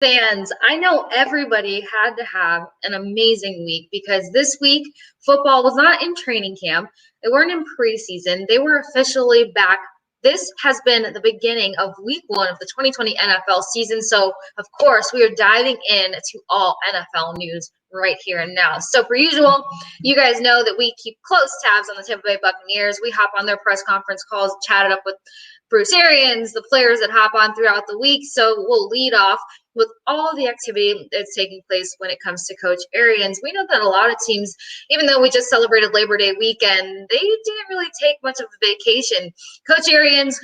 Fans, I know everybody had to have an amazing week because this week football was not in training camp. They weren't in preseason. They were officially back. This has been the beginning of week 1 of the 2020 NFL season. So, of course, we are diving in to all NFL news right here and now. So, per usual, you guys know that we keep close tabs on the Tampa Bay Buccaneers. We hop on their press conference calls, chat it up with Bruce Arians, the players that hop on throughout the week. So we'll lead off with all the activity that's taking place when it comes to Coach Arians. We know that a lot of teams, even though we just celebrated Labor Day weekend, they didn't really take much of a vacation. Coach Arians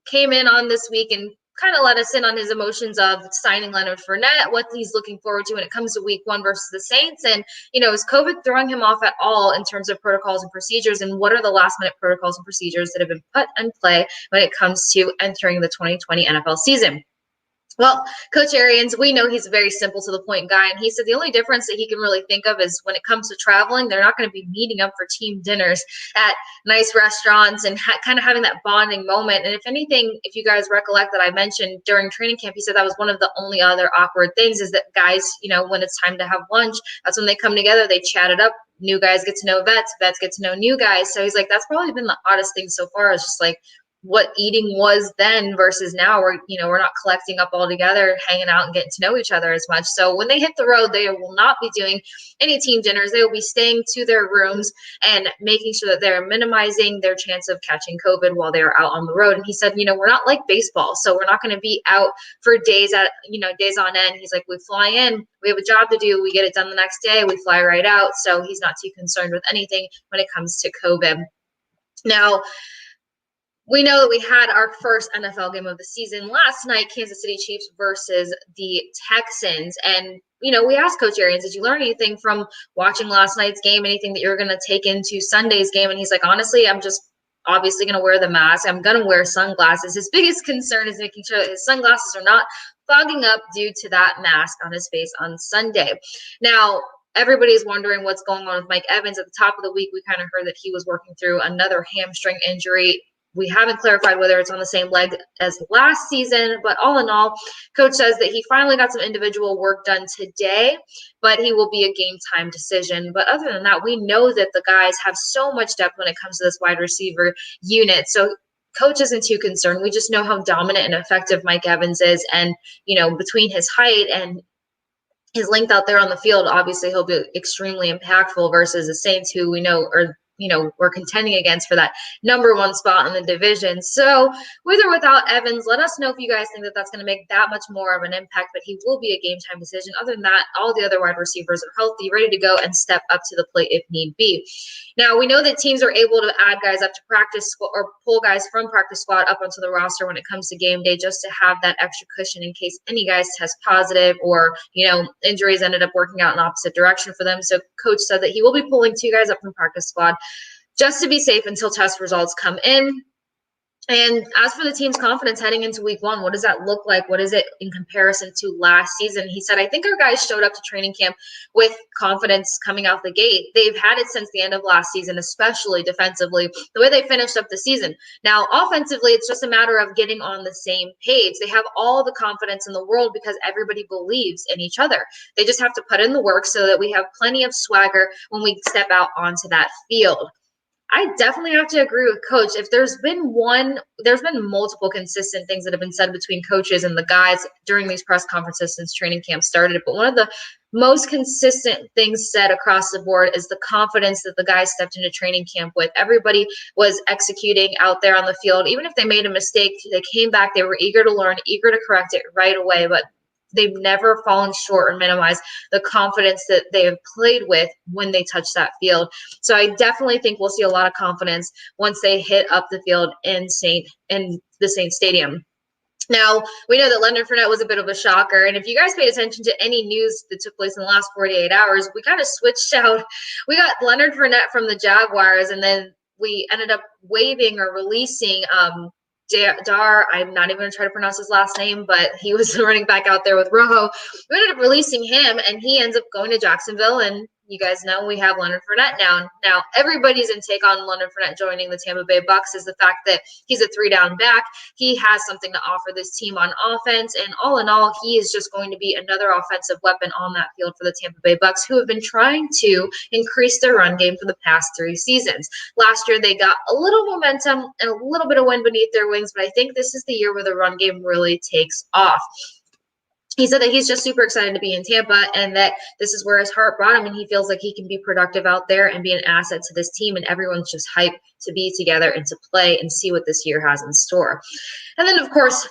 came in on this week and kind of let us in on his emotions of signing Leonard Fournette, what he's looking forward to when it comes to week 1 versus the Saints. And, is COVID throwing him off at all in terms of protocols and procedures? And what are the last minute protocols and procedures that have been put in play when it comes to entering the 2020 NFL season? Well, Coach Arians, we know he's a very simple to the point guy, and he said the only difference that he can really think of is when it comes to traveling, they're not going to be meeting up for team dinners at nice restaurants and kind of having that bonding moment. And if anything, if you guys recollect that I mentioned during training camp, he said that was one of the only other awkward things is that guys, when it's time to have lunch, that's when they come together, they chat it up. New guys get to know vets get to know new guys. So he's like, that's probably been the oddest thing so far is just like, what eating was then versus now we're not collecting up all together, hanging out and getting to know each other as much. So when they hit the road, they will not be doing any team dinners. They will be staying to their rooms and making sure that they're minimizing their chance of catching COVID while they are out on the road. And he said, we're not like baseball, so we're not going to be out for days on end. He's like, we fly in, we have a job to do, we get it done the next day, we fly right out. So he's not too concerned with anything when it comes to COVID. Now, we know that we had our first NFL game of the season last night, Kansas City Chiefs versus the Texans. And, we asked Coach Arians, did you learn anything from watching last night's game, anything that you're going to take into Sunday's game? And he's like, honestly, I'm just obviously going to wear the mask. I'm going to wear sunglasses. His biggest concern is making sure that his sunglasses are not fogging up due to that mask on his face on Sunday. Now, everybody's wondering what's going on with Mike Evans. At the top of the week, we kind of heard that he was working through another hamstring injury. We haven't clarified whether it's on the same leg as last season, but all in all, Coach says that he finally got some individual work done today, but he will be a game time decision. But other than that, we know that the guys have so much depth when it comes to this wide receiver unit. So Coach isn't too concerned. We just know how dominant and effective Mike Evans is. And, between his height and his length out there on the field, obviously he'll be extremely impactful versus the Saints, who we know are we're contending against for that number 1 spot in the division. So with or without Evans, let us know if you guys think that that's going to make that much more of an impact, but he will be a game time decision. Other than that, all the other wide receivers are healthy, ready to go and step up to the plate if need be. Now, we know that teams are able to add guys up to practice or pull guys from practice squad up onto the roster when it comes to game day, just to have that extra cushion in case any guys test positive or, injuries ended up working out in opposite direction for them. So Coach said that he will be pulling 2 guys up from practice squad just to be safe until test results come in. And as for the team's confidence heading into week 1, what does that look like? What is it in comparison to last season? He said, I think our guys showed up to training camp with confidence coming out the gate. They've had it since the end of last season, especially defensively, the way they finished up the season. Now, offensively, it's just a matter of getting on the same page. They have all the confidence in the world because everybody believes in each other. They just have to put in the work so that we have plenty of swagger when we step out onto that field. I definitely have to agree with Coach. If there's been multiple consistent things that have been said between coaches and the guys during these press conferences since training camp started. But one of the most consistent things said across the board is the confidence that the guys stepped into training camp with. Everybody was executing out there on the field. Even if they made a mistake, they came back. They were eager to learn, eager to correct it right away. But they've never fallen short or minimized the confidence that they have played with when they touch that field. So I definitely think we'll see a lot of confidence once they hit up the field in the Saints Stadium. Now, we know that Leonard Fournette was a bit of a shocker, and if you guys paid attention to any news that took place in the last 48 hours, we kind of switched out. We got Leonard Fournette from the Jaguars, and then we ended up waiving or releasing I'm not even going to try to pronounce his last name, but he was running back out there with Rojo. We ended up releasing him, and he ends up going to Jacksonville, and you guys know we have Leonard Fournette now. Now, everybody's intake on Leonard Fournette joining the Tampa Bay Bucs is the fact that he's a 3-down back. He has something to offer this team on offense, and all in all, he is just going to be another offensive weapon on that field for the Tampa Bay Bucs, who have been trying to increase their run game for the past 3 seasons. Last year, they got a little momentum and a little bit of wind beneath their wings, but I think this is the year where the run game really takes off. He said that he's just super excited to be in Tampa and that this is where his heart brought him, and he feels like he can be productive out there and be an asset to this team, and everyone's just hyped to be together and to play and see what this year has in store. And then, of course,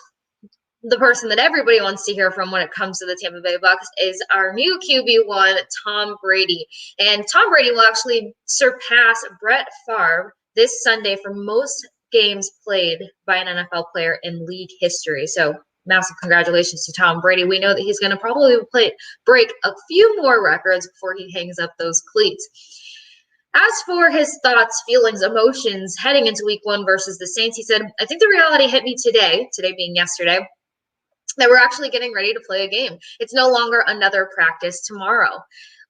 the person that everybody wants to hear from when it comes to the Tampa Bay Bucs is our new QB1, Tom Brady. And Tom Brady will actually surpass Brett Favre this Sunday for most games played by an NFL player in league history. So massive congratulations to Tom Brady. We know that he's going to probably break a few more records before he hangs up those cleats. As for his thoughts, feelings, emotions heading into week 1 versus the Saints, he said, I think the reality hit me today being yesterday, that we're actually getting ready to play a game. It's no longer another practice tomorrow.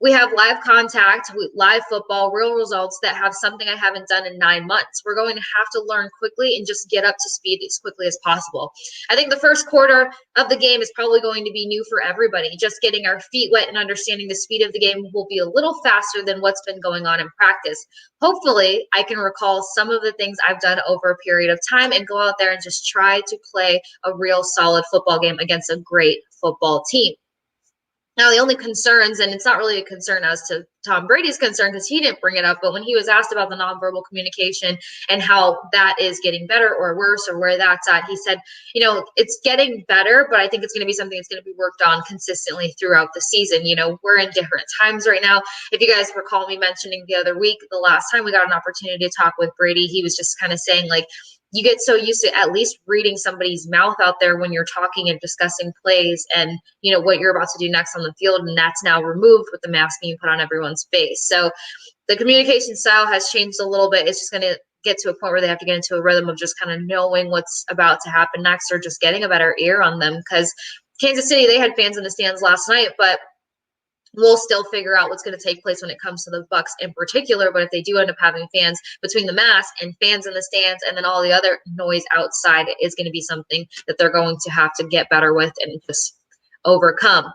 We have live contact, live football, real results that have something I haven't done in 9 months. We're going to have to learn quickly and just get up to speed as quickly as possible. I think the first quarter of the game is probably going to be new for everybody. Just getting our feet wet and understanding the speed of the game will be a little faster than what's been going on in practice. Hopefully, I can recall some of the things I've done over a period of time and go out there and just try to play a real solid football game against a great football team. Now, the only concerns, and it's not really a concern as to Tom Brady's concern because he didn't bring it up, but when he was asked about the nonverbal communication and how that is getting better or worse or where that's at, he said, it's getting better, but I think it's going to be something that's going to be worked on consistently throughout the season. We're in different times right now. If you guys recall me mentioning the other week, the last time we got an opportunity to talk with Brady, he was just kind of saying, you get so used to at least reading somebody's mouth out there when you're talking and discussing plays and, what you're about to do next on the field. And that's now removed with the mask being put on everyone's face. So the communication style has changed a little bit. It's just going to get to a point where they have to get into a rhythm of just kind of knowing what's about to happen next or just getting a better ear on them. Because Kansas City, they had fans in the stands last night, but we'll still figure out what's going to take place when it comes to the Bucs in particular. But if they do end up having fans between the mask and fans in the stands and then all the other noise outside, is going to be something that they're going to have to get better with and just overcome.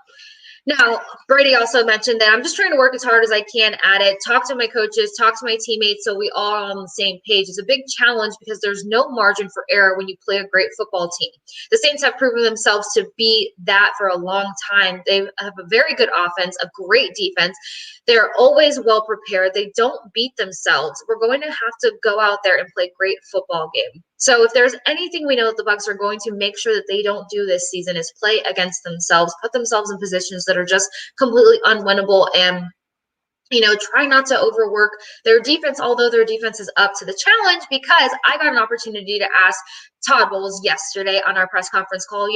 Now, Brady also mentioned that I'm just trying to work as hard as I can at it, talk to my coaches, talk to my teammates so we all are on the same page. It's a big challenge because there's no margin for error when you play a great football team. The Saints have proven themselves to be that for a long time. They have a very good offense, a great defense. They're always well prepared. They don't beat themselves. We're going to have to go out there and play a great football game. So if there's anything we know that the Bucs are going to make sure that they don't do this season is play against themselves, put themselves in positions that are just completely unwinnable and, try not to overwork their defense, although their defense is up to the challenge, because I got an opportunity to ask Todd Bowles yesterday on our press conference call,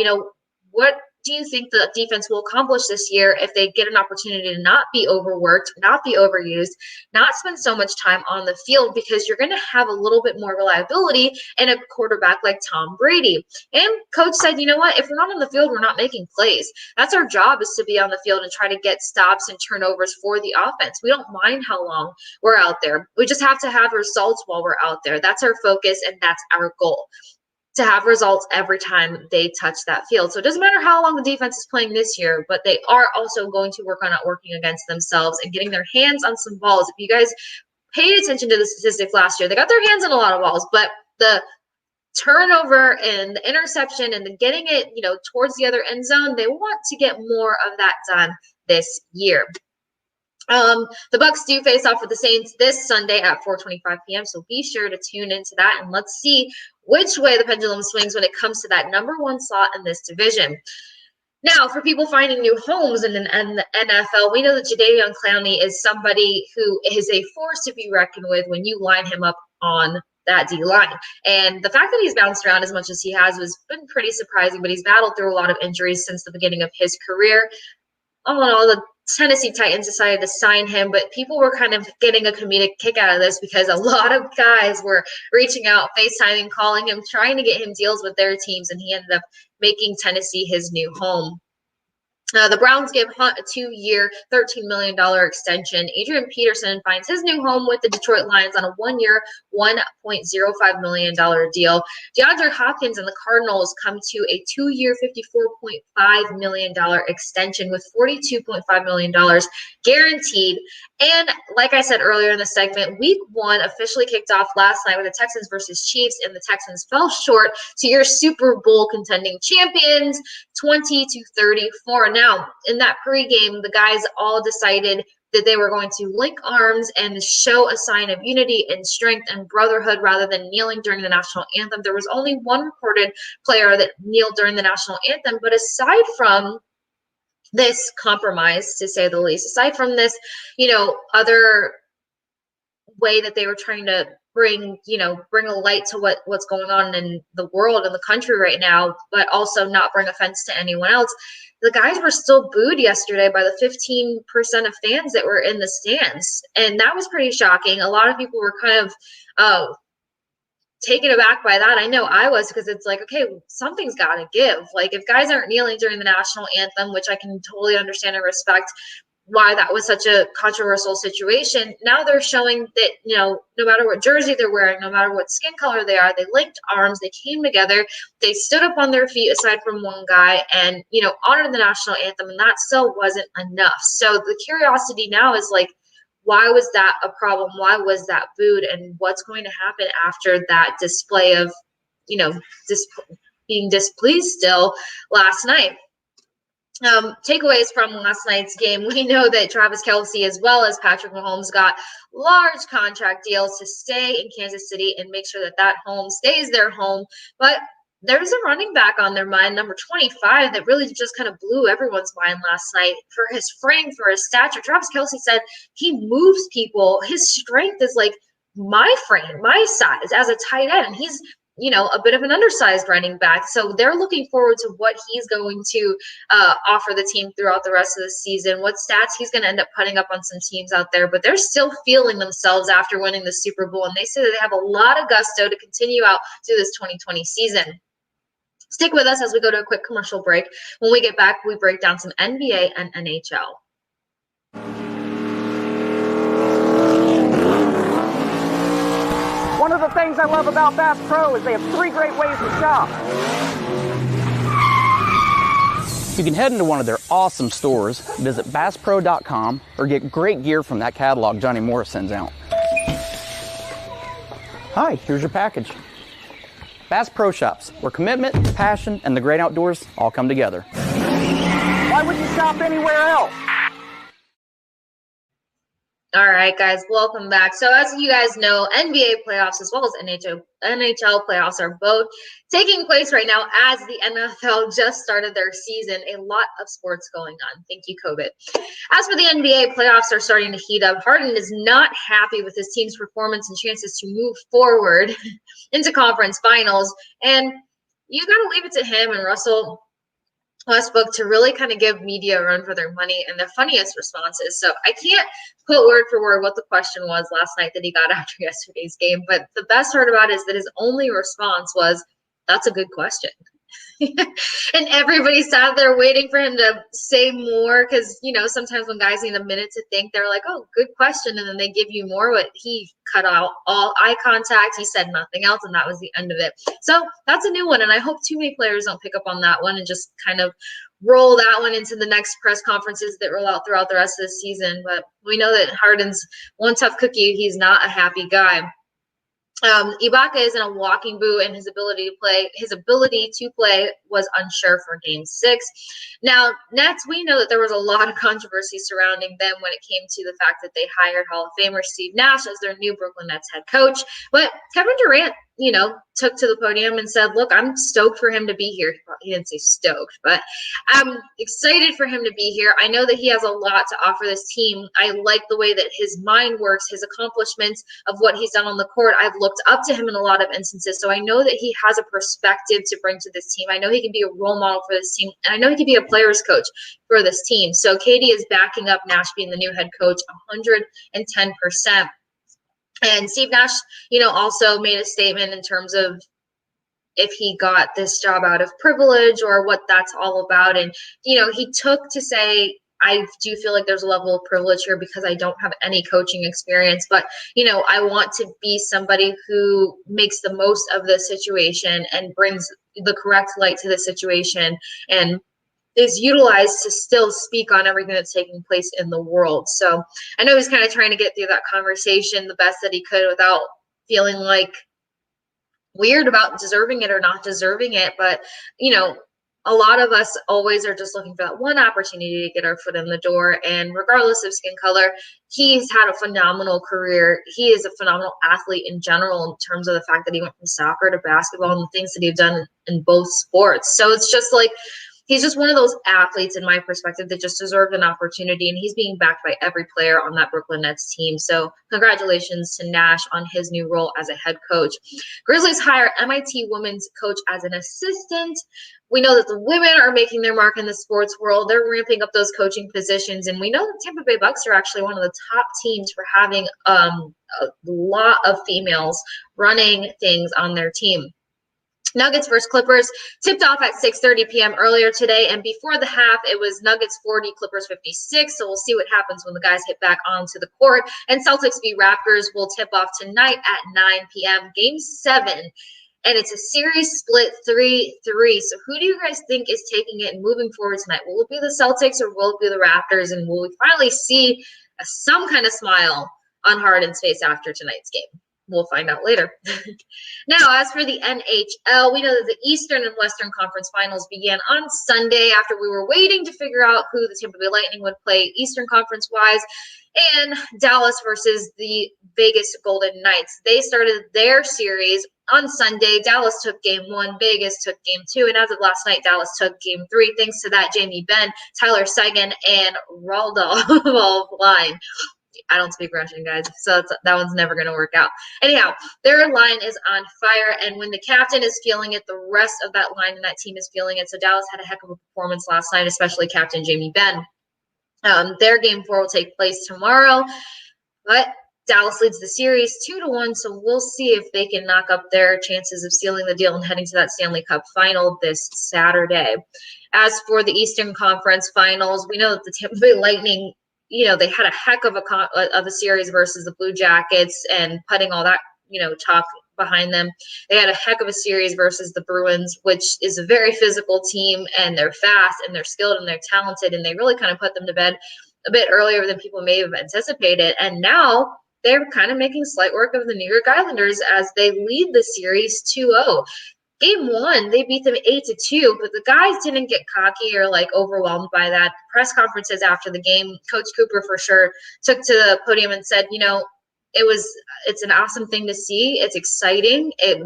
what do you think the defense will accomplish this year if they get an opportunity to not be overworked, not be overused, not spend so much time on the field, because you're going to have a little bit more reliability in a quarterback like Tom Brady. And coach said, you know what, if we're not on the field, we're not making plays. That's our job, is to be on the field and try to get stops and turnovers for the offense. We don't mind how long we're out there. We just have to have results while we're out there. That's our focus, and that's our goal, to have results every time they touch that field. So it doesn't matter how long the defense is playing this year, but they are also going to work on outworking against themselves and getting their hands on some balls. If you guys paid attention to the statistics last year, they got their hands on a lot of balls, but the turnover and the interception and the getting it, towards the other end zone, they want to get more of that done this year. The Bucs do face off with the Saints this Sunday at 4:25 p.m., so be sure to tune into that, and let's see which way the pendulum swings when it comes to that number 1 slot in this division. Now, for people finding new homes in the NFL, we know that Jadeveon Clowney is somebody who is a force to be reckoned with when you line him up on that D-line. And the fact that he's bounced around as much as he has been pretty surprising, but he's battled through a lot of injuries since the beginning of his career. All in all, the Tennessee Titans decided to sign him, but people were kind of getting a comedic kick out of this because a lot of guys were reaching out, FaceTiming, calling him, trying to get him deals with their teams, and he ended up making Tennessee his new home. The Browns give Hunt a 2-year, $13 million extension. Adrian Peterson finds his new home with the Detroit Lions on a 1-year, $1.05 million deal. DeAndre Hopkins and the Cardinals come to a 2-year, $54.5 million extension with $42.5 million guaranteed. And like I said earlier in the segment, week 1 officially kicked off last night with the Texans versus Chiefs, and the Texans fell short to your Super Bowl contending champions, 20-34. Now, in that pregame, the guys all decided that they were going to link arms and show a sign of unity and strength and brotherhood rather than kneeling during the national anthem. There was only one recorded player that kneeled during the national anthem, but aside from this compromise, to say the least, aside from this, other way that they were trying to bring a light to what's going on in the world and the country right now, but also not bring offense to anyone else, the guys were still booed yesterday by the 15% of fans that were in the stands. And that was pretty shocking. A lot of people were kind of taken aback by that. I know I was, because it's like, okay, something's got to give. Like, if guys aren't kneeling during the national anthem, which I can totally understand and respect why that was such a controversial situation, now they're showing that, no matter what jersey they're wearing, no matter what skin color they are, they linked arms, they came together, they stood up on their feet aside from one guy and, honored the national anthem, and that still wasn't enough. So the curiosity now is like, why was that a problem? Why was that booed? And what's going to happen after that display of, being displeased still last night? Takeaways from last night's game. We know that Travis Kelce, as well as Patrick Mahomes, got large contract deals to stay in Kansas City and make sure that home stays their home. But there's a running back on their mind, number 25, that really just kind of blew everyone's mind last night for his frame, for his stature. Travis Kelce said he moves people. His strength is like my frame, my size as a tight end. He's a bit of an undersized running back. So they're looking forward to what he's going to offer the team throughout the rest of the season, what stats he's going to end up putting up on some teams out there. But they're still feeling themselves after winning the Super Bowl, and they say that they have a lot of gusto to continue out through this 2020 season. Stick with us as we go to a quick commercial break. When we get back, we break down some NBA and NHL. One of the things I love about Bass Pro is they have 3 great ways to shop. You can head into one of their awesome stores, visit BassPro.com, or get great gear from that catalog Johnny Morris sends out. Hi, here's your package. Bass Pro Shops, where commitment, passion, and the great outdoors all come together. Why would you shop anywhere else? All right, guys, welcome back. So as you guys know, NBA playoffs as well as NHL playoffs are both taking place right now as the NFL just started their season. A lot of sports going on. Thank you, COVID. As for the NBA, playoffs are starting to heat up. Harden is not happy with his team's performance and chances to move forward into conference finals. And you got to leave it to him and Russell Westbrook to really kind of give media a run for their money and the funniest responses. So I can't put word for word what the question was last night that he got after yesterday's game, but the best part about it is that his only response was, "That's a good question." And everybody sat there waiting for him to say more because, sometimes when guys need a minute to think, they're like, "Oh, good question," and then they give you more, but he cut out all eye contact. He said nothing else, and that was the end of it. So that's a new one, and I hope too many players don't pick up on that one and just kind of roll that one into the next press conferences that roll out throughout the rest of the season. But we know that Harden's one tough cookie. He's not a happy guy. Ibaka is in a walking boot, and his ability to play was unsure for Game 6. Now, Nets, we know that there was a lot of controversy surrounding them when it came to the fact that they hired Hall of Famer Steve Nash as their new Brooklyn Nets head coach. But Kevin Durant, took to the podium and said, "Look, I'm stoked for him to be here." He didn't say stoked, but I'm excited for him to be here. I know that he has a lot to offer this team. I like the way that his mind works, his accomplishments of what he's done on the court. I've looked up to him in a lot of instances, so I know that he has a perspective to bring to this team. I know he can be a role model for this team, and I know he can be a player's coach for this team. So Katie is backing up Nash being the new head coach 110%. And Steve Nash, also made a statement in terms of, if he got this job out of privilege or what that's all about. And, he took to say, I do feel like there's a level of privilege here because I don't have any coaching experience, but, I want to be somebody who makes the most of the situation and brings the correct light to the situation and is utilized to still speak on everything that's taking place in the world. So I know he's kind of trying to get through that conversation the best that he could without feeling like weird about deserving it or not deserving it. But, a lot of us always are just looking for that one opportunity to get our foot in the door. And regardless of skin color, he's had a phenomenal career. He is a phenomenal athlete in general in terms of the fact that he went from soccer to basketball and the things that he's done in both sports. So it's just like, he's just one of those athletes, in my perspective, that just deserved an opportunity, and he's being backed by every player on that Brooklyn Nets team. So congratulations to Nash on his new role as a head coach. Grizzlies hire MIT women's coach as an assistant. We know that the women are making their mark in the sports world. They're ramping up those coaching positions, and we know that Tampa Bay Bucs are actually one of the top teams for having a lot of females running things on their team. Nuggets versus Clippers tipped off at 6:30 p.m. earlier today, and before the half, it was Nuggets 40, Clippers 56. So we'll see what happens when the guys hit back onto the court. And Celtics v. Raptors will tip off tonight at 9 p.m. Game 7, and it's a series split 3-3. So who do you guys think is taking it and moving forward tonight? Will it be the Celtics or will it be the Raptors? And will we finally see some kind of smile on Harden's face after tonight's game? We'll find out later. Now, as for the NHL, we know that the Eastern and Western Conference Finals began on Sunday after we were waiting to figure out who the Tampa Bay Lightning would play Eastern Conference-wise, and Dallas versus the Vegas Golden Knights. They started their series on Sunday. Dallas took Game 1, Vegas took Game 2, and as of last night, Dallas took Game 3. Thanks to that, Jamie Benn, Tyler Seguin, and Raldolph line. I don't speak Russian, guys, so that one's never going to work out. Anyhow, their line is on fire, and when the captain is feeling it, the rest of that line and that team is feeling it. So Dallas had a heck of a performance last night, especially Captain Jamie Benn. Their Game 4 will take place tomorrow, but Dallas leads the series 2-1, so we'll see if they can knock up their chances of sealing the deal and heading to that Stanley Cup final this Saturday. As for the Eastern Conference Finals, we know that the Tampa Bay Lightning, they had a heck of a series versus the Blue Jackets, and putting all that, talk behind them. They had a heck of a series versus the Bruins, which is a very physical team, and they're fast and they're skilled and they're talented, and they really kind of put them to bed a bit earlier than people may have anticipated. And now they're kind of making slight work of the New York Islanders as they lead the series 2-0. Game 1, they beat them 8-2, but the guys didn't get cocky or overwhelmed by that. Press conferences after the game, Coach Cooper for sure took to the podium and said, it's an awesome thing to see. It's exciting. It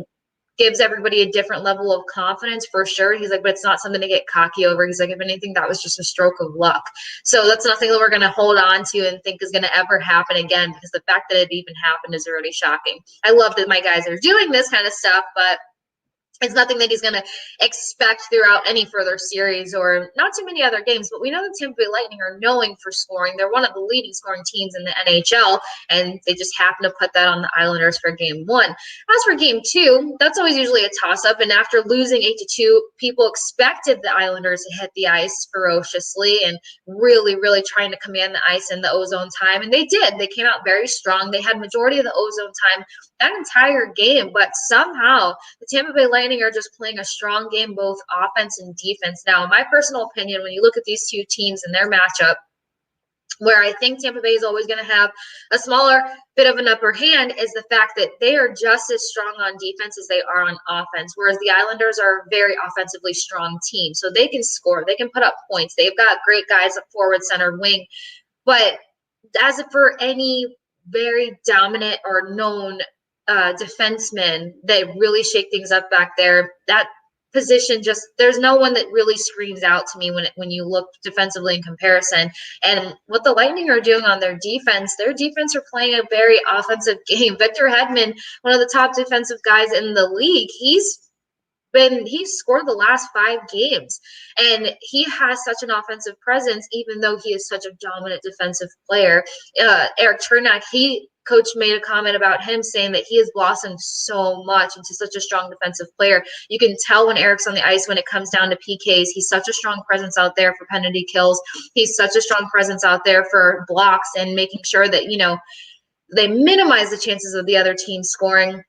gives everybody a different level of confidence for sure. He's like, but it's not something to get cocky over. He's like, if anything, that was just a stroke of luck. So that's nothing that we're going to hold on to and think is going to ever happen again, because the fact that it even happened is already shocking. I love that my guys are doing this kind of stuff, but it's nothing that he's going to expect throughout any further series or not too many other games. But we know the Tampa Bay Lightning are known for scoring. They're one of the leading scoring teams in the NHL, and they just happen to put that on the Islanders for Game 1. As for Game 2, that's always usually a toss-up. And after losing 8-2, people expected the Islanders to hit the ice ferociously and really, really trying to command the ice in the ozone time. And they did. They came out very strong. They had majority of the ozone time that entire game, but somehow the Tampa Bay Lightning are just playing a strong game, both offense and defense. Now, in my personal opinion, when you look at these two teams and their matchup, where I think Tampa Bay is always going to have a smaller bit of an upper hand is the fact that they are just as strong on defense as they are on offense, whereas the Islanders are a very offensively strong team. So they can score. They can put up points. They've got great guys at forward, center, wing. But as for any very dominant or known defensemen that really shake things up back there, that position just there's no one that really screams out to me when you look defensively in comparison. And what the Lightning are doing on their defense are playing a very offensive game. Victor Hedman, one of the top defensive guys in the league, he's scored the last 5 games, and he has such an offensive presence, even though he is such a dominant defensive player. Eric Chernak, he coach made a comment about him saying that he has blossomed so much into such a strong defensive player. You can tell when Eric's on the ice when it comes down to PKs. He's such a strong presence out there for penalty kills. He's such a strong presence out there for blocks and making sure that, they minimize the chances of the other team scoring.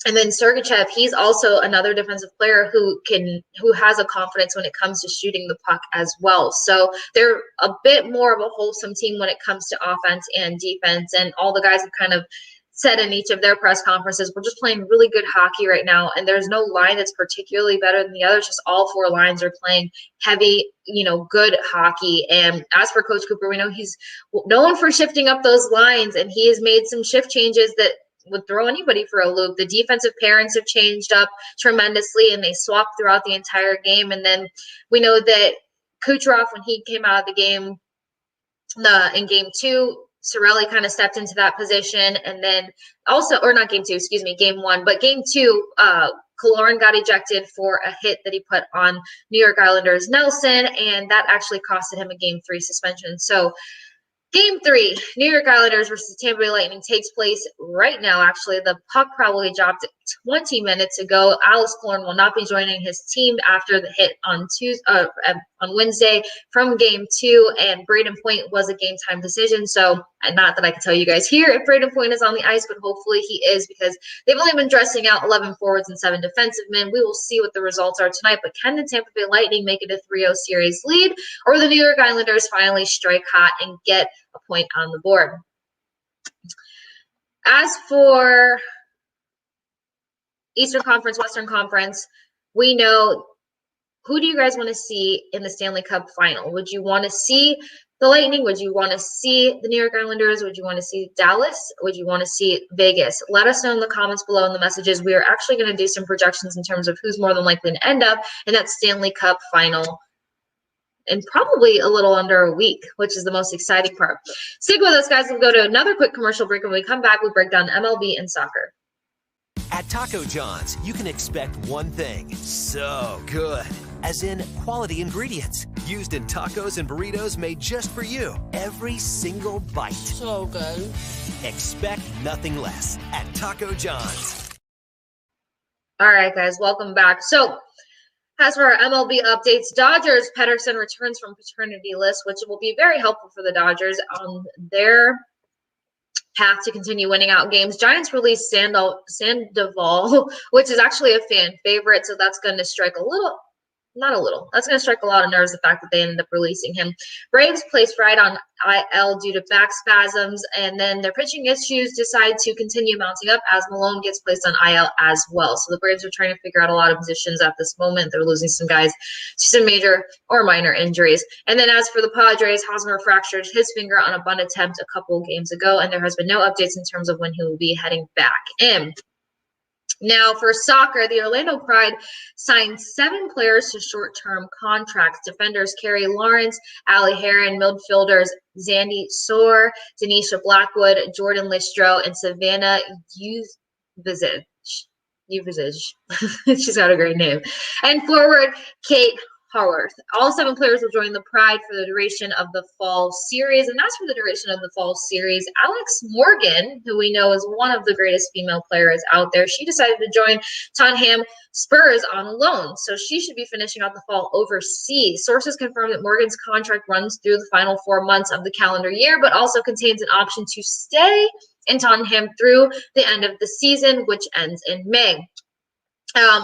And then Sergachev, he's also another defensive player who has a confidence when it comes to shooting the puck as well. So they're a bit more of a wholesome team when it comes to offense and defense. And all the guys have kind of said in each of their press conferences, we're just playing really good hockey right now. And there's no line that's particularly better than the others. Just all four lines are playing heavy, good hockey. And as for Coach Cooper, we know he's known for shifting up those lines, and he has made some shift changes that would throw anybody for a loop. The defensive pairings have changed up tremendously, and they swapped throughout the entire game. And then we know that Kucherov, when he came out of the game in game 2, Cirelli kind of stepped into that position. And then also, or not game 2, excuse me, game 1, but game 2, Kaloran got ejected for a hit that he put on New York Islanders Nelson, and that actually costed him a game 3 suspension. So Game 3, New York Islanders versus Tampa Bay Lightning takes place right now. Actually, the puck probably dropped 20 minutes ago. Alex Killorn will not be joining his team after the hit on Wednesday from Game 2, and Braden Point was a game-time decision. So, not that I can tell you guys here if Braden Point is on the ice, but hopefully he is, because they've only been dressing out 11 forwards and 7 defensive men. We will see what the results are tonight, but can the Tampa Bay Lightning make it a 3-0 series lead, or the New York Islanders finally strike hot and get a point on the board? As for Eastern Conference, Western Conference, we know, who do you guys want to see in the Stanley Cup final? Would you want to see the Lightning? Would you want to see the New York Islanders? Would you want to see Dallas? Would you want to see Vegas? Let us know in the comments below in the messages. We are actually going to do some projections in terms of who's more than likely to end up in that Stanley Cup final in probably a little under a week, which is the most exciting part. Stick with us, guys. We'll go to another quick commercial break. When we come back, we break down MLB and soccer. At Taco John's, you can expect one thing, so good, as in quality ingredients used in tacos and burritos made just for you. Every single bite. So good. Expect nothing less at Taco John's. All right, guys, welcome back. So, as for our MLB updates, Dodgers, Peterson returns from paternity list, which will be very helpful for the Dodgers on their path to continue winning out games. Giants released Sandoval, which is actually a fan favorite, so that's going to strike that's going to strike a lot of nerves, the fact that they ended up releasing him. Braves placed right on IL due to back spasms, and then their pitching issues decide to continue mounting up as Malone gets placed on IL as well. So the Braves are trying to figure out a lot of positions at this moment. They're losing some guys to some major or minor injuries. And then as for the Padres, Hosmer fractured his finger on a bunt attempt a couple games ago, and there has been no updates in terms of when he will be heading back in. Now, for soccer, the Orlando Pride signed 7 players to short-term contracts. Defenders Kerry Lawrence, Ali Heron, midfielders Zandy Soar, Denisha Blackwood, Jordan Listro, and Savannah Uvizage. She's got a great name. And forward Kate Haworth. All 7 players will join the Pride for the duration of the fall series. And that's for the duration of the fall series. Alex Morgan, who we know is one of the greatest female players out there, she decided to join Tottenham Spurs on loan. So she should be finishing out the fall overseas. Sources confirm that Morgan's contract runs through the final 4 months of the calendar year, but also contains an option to stay in Tottenham through the end of the season, which ends in May.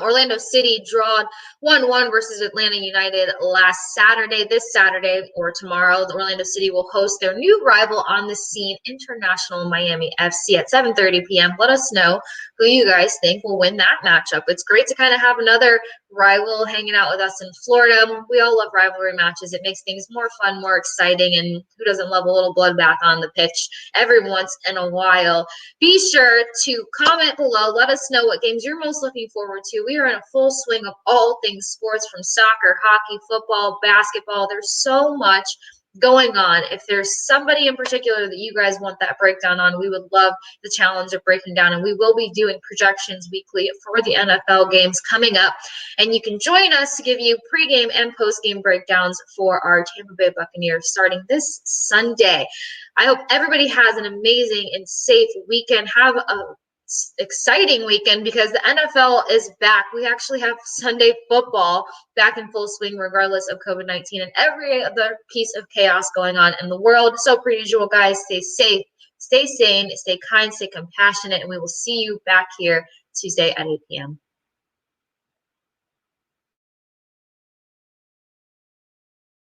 Orlando City drawed 1-1 versus Atlanta United last Saturday. This Saturday or tomorrow, the Orlando City will host their new rival on the scene, International Miami FC, at 7:30 p.m. Let us know who you guys think will win that matchup. It's great to kind of have another rival hanging out with us in Florida. We all love rivalry matches. It makes things more fun, more exciting, and who doesn't love a little bloodbath on the pitch every once in a while? Be sure to comment below. Let us know what games you're most looking forward to. We are in a full swing of all things sports, from soccer, hockey, football, basketball. There's so much going on. If there's somebody in particular that you guys want that breakdown on, we would love the challenge of breaking down. And we will be doing projections weekly for the NFL games coming up. And you can join us to give you pregame and postgame breakdowns for our Tampa Bay Buccaneers starting this Sunday. I hope everybody has an amazing and safe weekend. Have a exciting weekend because the NFL is back. We actually have Sunday football back in full swing regardless of COVID-19 and every other piece of chaos going on in the world. So per usual, guys, stay safe, stay sane, stay kind, stay compassionate, and we will see you back here Tuesday at 8 p.m.